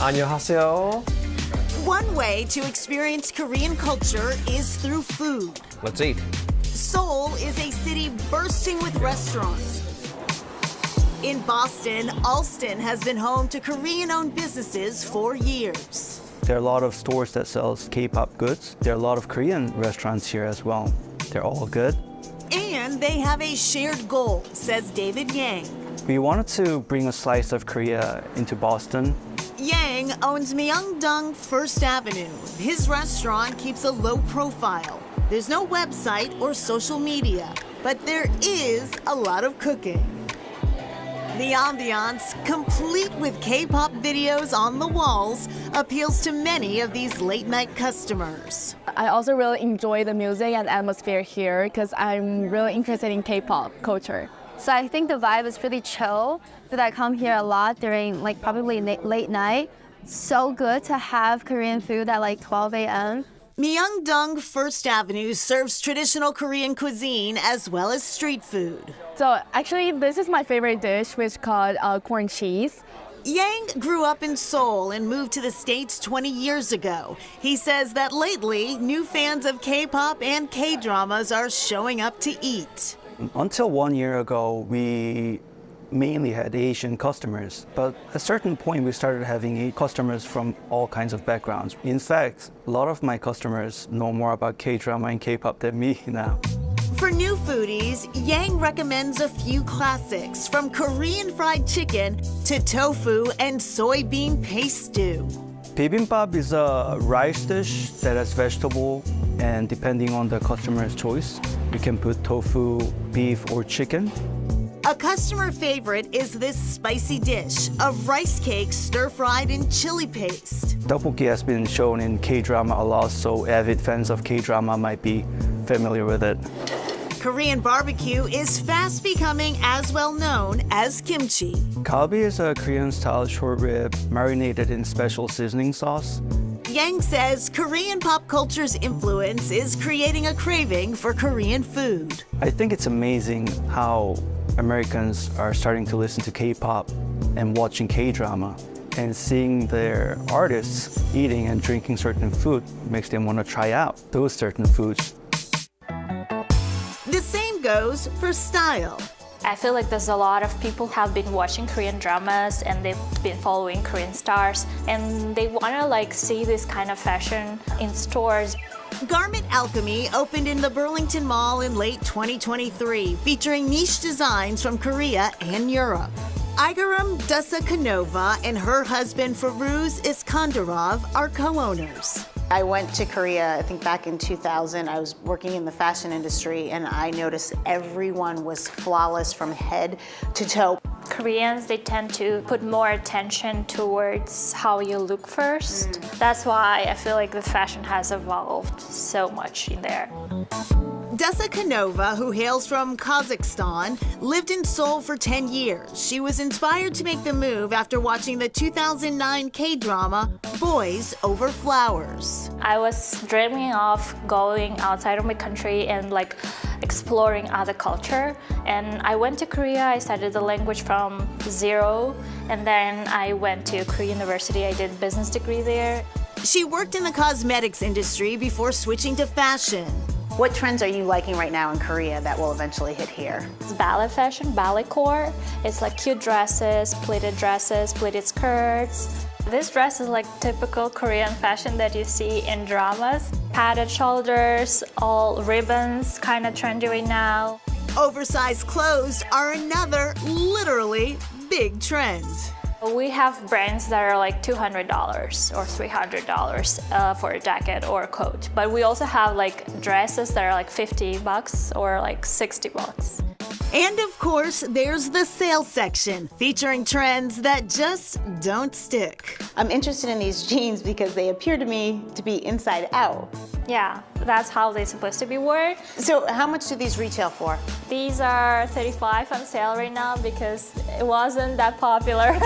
안녕하세요. One way to experience Korean culture is through food. Let's eat. Seoul is a city bursting with restaurants. In Boston, Alston has been home to Korean-owned businesses for years. There are a lot of stores that sells K-pop goods. There are a lot of Korean restaurants here as well. They're all good. And they have a shared goal, says David Yang. We wanted to bring a slice of Korea into Boston. Yang owns Myeongdong First Avenue. His restaurant keeps a low profile. There's no website or social media, but there is a lot of cooking. The ambiance, complete with K-pop videos on the walls, appeals to many of these late-night customers. I also really enjoy the music and atmosphere here because I'm really interested in K-pop culture. So I think the vibe is really chill, because I come here a lot during probably late night. So good to have Korean food at 12 a.m. Myeongdong First Avenue serves traditional Korean cuisine as well as street food. So actually, this is my favorite dish, which is called corn cheese. Yang grew up in Seoul and moved to the States 20 years ago. He says that lately, new fans of K-pop and K-dramas are showing up to eat. Until 1 year ago, we mainly had Asian customers, but at a certain point we started having customers from all kinds of backgrounds. In fact, a lot of my customers know more about K-drama and K-pop than me now. For new foodies, Yang recommends a few classics, from Korean fried chicken to tofu and soybean paste stew. Bibimbap is a rice dish that has vegetable, and depending on the customer's choice, you can put tofu, beef, or chicken. A customer favorite is this spicy dish, a rice cake stir-fried in chili paste. Tteokbokki has been shown in K-drama a lot, so avid fans of K-drama might be familiar with it. Korean barbecue is fast becoming as well known as kimchi. Kalbi is a Korean-style short rib marinated in special seasoning sauce. Yang says Korean pop culture's influence is creating a craving for Korean food. I think it's amazing how Americans are starting to listen to K-pop and watching K-drama, and seeing their artists eating and drinking certain food makes them want to try out those certain foods. The same goes for style. I feel like there's a lot of people have been watching Korean dramas and they've been following Korean stars, and they want to see this kind of fashion in stores. Garment Alchemy opened in the Burlington Mall in late 2023, featuring niche designs from Korea and Europe. Igaram Dusakanova and her husband Firuz Iskandarov are co-owners. I went to Korea, I think back in 2000. I was working in the fashion industry, and I noticed everyone was flawless from head to toe. Koreans, they tend to put more attention towards how you look first. That's why I feel like the fashion has evolved so much in there. Dusakanova, who hails from Kazakhstan, lived in Seoul for 10 years. She was inspired to make the move after watching the 2009 K-drama Boys Over Flowers. I was dreaming of going outside of my country and exploring other culture. And I went to Korea, I studied the language from zero, and then I went to Korea University. I did a business degree there. She worked in the cosmetics industry before switching to fashion. What trends are you liking right now in Korea that will eventually hit here? It's ballet fashion, ballet core. It's cute dresses, pleated skirts. This dress is typical Korean fashion that you see in dramas. Padded shoulders, all ribbons, kind of trendy right now. Oversized clothes are another, literally, big trend. We have brands that are $200 or $300 for a jacket or a coat. But we also have dresses that are $50 or $60. And of course, there's the sales section, featuring trends that just don't stick. I'm interested in these jeans because they appear to me to be inside out. Yeah, that's how they're supposed to be worn. So how much do these retail for? These are $35 on sale right now because it wasn't that popular.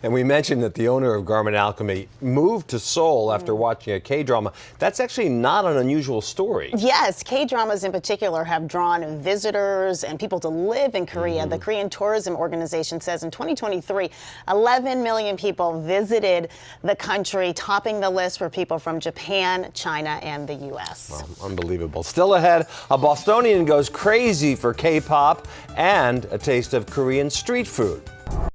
And we mentioned that the owner of Garment Alchemy moved to Seoul after watching a K-drama. That's actually not an unusual story. Yes, K-dramas in particular have drawn visitors and people to live in Korea. The Korean Tourism Organization says in 2023, 11 million people visited the country, topping the list for people from Japan, China, and the U.S. Unbelievable. Still ahead, a Bostonian goes crazy for K-pop and a taste of Korean street food.